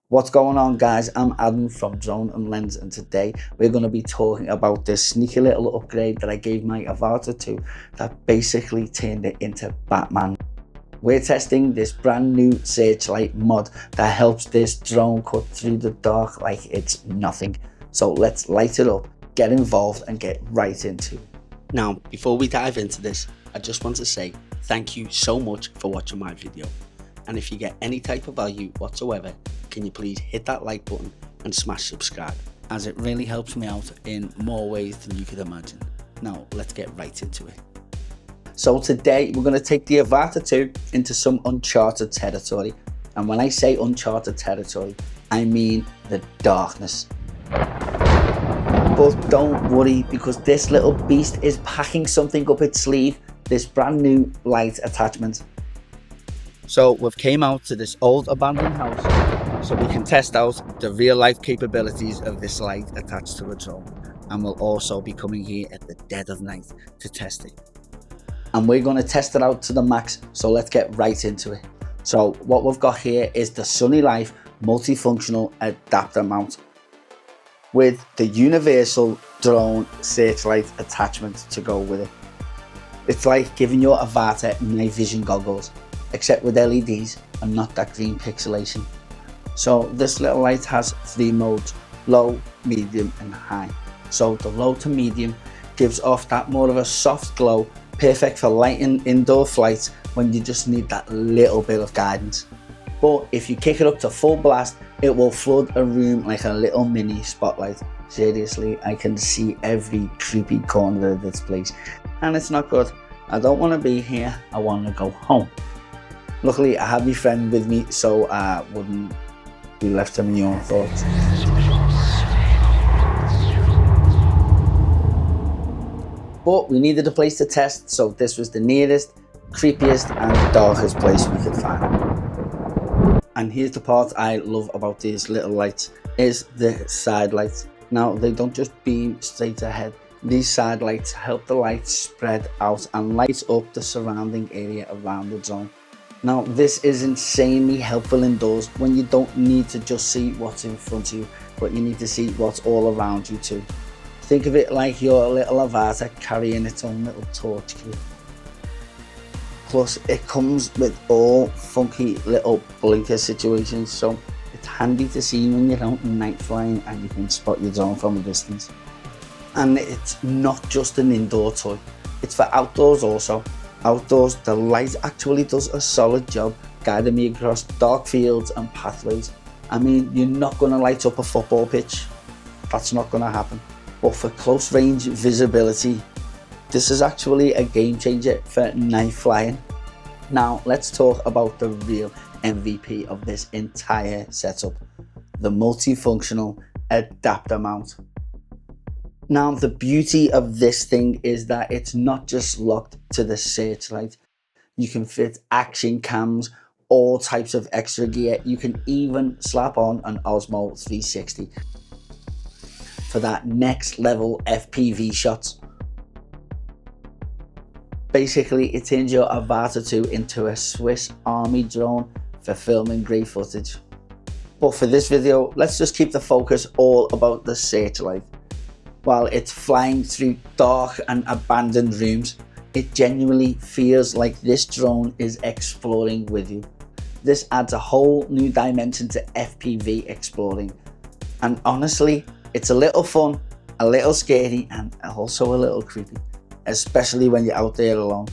What's going on, guys? I'm Adam from Drone and Lens, and today we're going to be talking about this sneaky little upgrade that I gave my Avata to that basically turned it into Batman. We're testing this brand new Searchlight mod that helps this drone cut through the dark like it's nothing. So let's light it up, get involved and get right into it. Now, before we dive into this, I just want to say thank you so much for watching my video. And if you get any type of value whatsoever, can you please hit that like button and smash subscribe, as it really helps me out in more ways than you could imagine. Now let's get right into it. So today we're going to take the Avata 2 into some uncharted territory, and when I say uncharted territory, I mean the darkness. But don't worry, because this little beast is packing something up its sleeve, this brand new light attachment. So we've came out to this old abandoned house so we can test out the real life capabilities of this light attached to a drone, and we'll also be coming here at the dead of night to test it. And we're going to test it out to the max, so let's get right into it. So what we've got here is the SunnyLife multifunctional adapter mount with the universal drone searchlight attachment to go with it. It's like giving your Avata night vision goggles, except with LEDs and not that green pixelation. So this little light has 3 modes: low, medium and high. So the low to medium gives off that more of a soft glow, perfect for lighting indoor flights when you just need that little bit of guidance. But if you kick it up to full blast, it will flood a room like a little mini spotlight. Seriously, I can see every creepy corner of this place, and it's not good. I don't want to be here, I want to go home. Luckily I have my friend with me, so I wouldn't be left to my own thoughts. But we needed a place to test, so this was the nearest, creepiest and darkest place we could find. And here's the part I love about these little lights, is the side lights. Now they don't just beam straight ahead. These side lights help the light spread out and light up the surrounding area around the drone. Now this is insanely helpful indoors when you don't need to just see what's in front of you, but you need to see what's all around you too. Think of it like your little Avata carrying its own little torch key. Plus it comes with all funky little blinker situations, so it's handy to see when you're out night flying and you can spot your drone from a distance. And it's not just an indoor toy, it's for outdoors also. Outdoors, the light actually does a solid job guiding me across dark fields and pathways. I mean, you're not going to light up a football pitch, that's not going to happen. But for close range visibility, this is actually a game changer for night flying. Now let's talk about the real MVP of this entire setup, the multifunctional adapter mount. Now the beauty of this thing is that it's not just locked to the searchlight. You can fit action cams, all types of extra gear. You can even slap on an Osmo 360 for that next level FPV shots. Basically it turns your Avata 2 into a Swiss Army drone for filming great footage. But for this video, let's just keep the focus all about the searchlight. While it's flying through dark and abandoned rooms, it genuinely feels like this drone is exploring with you. This adds a whole new dimension to FPV exploring. And honestly, it's a little fun, a little scary and also a little creepy, especially when you're out there alone.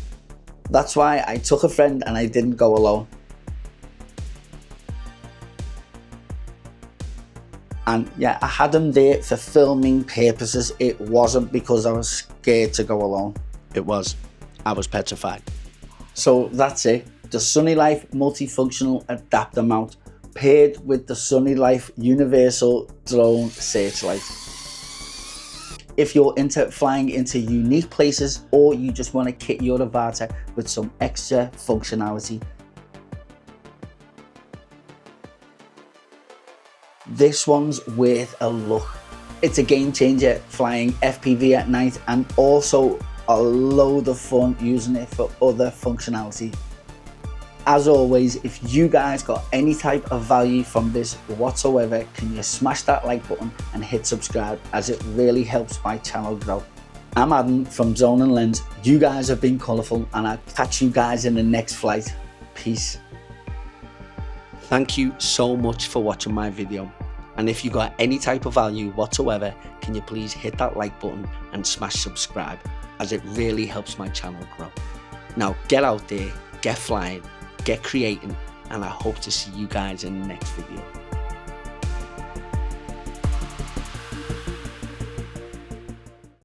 That's why I took a friend and I didn't go alone. And yeah, I had him there for filming purposes. It wasn't because I was scared to go alone. I was petrified. So that's it. The SunnyLife multifunctional adapter mount paired with the SunnyLife universal drone searchlight. If you're into flying into unique places, or you just want to kit your Avata with some extra functionality, this one's worth a look. It's a game changer flying FPV at night, and also a load of fun using it for other functionality. As always, if you guys got any type of value from this whatsoever, can you smash that like button and hit subscribe, as it really helps my channel grow. I'm Adam from Drone and Lens. You guys have been colourful, and I'll catch you guys in the next flight. Peace. Thank you so much for watching my video. And if you got any type of value whatsoever, can you please hit that like button and smash subscribe, as it really helps my channel grow. Now get out there, get flying, get creating, and I hope to see you guys in the next video.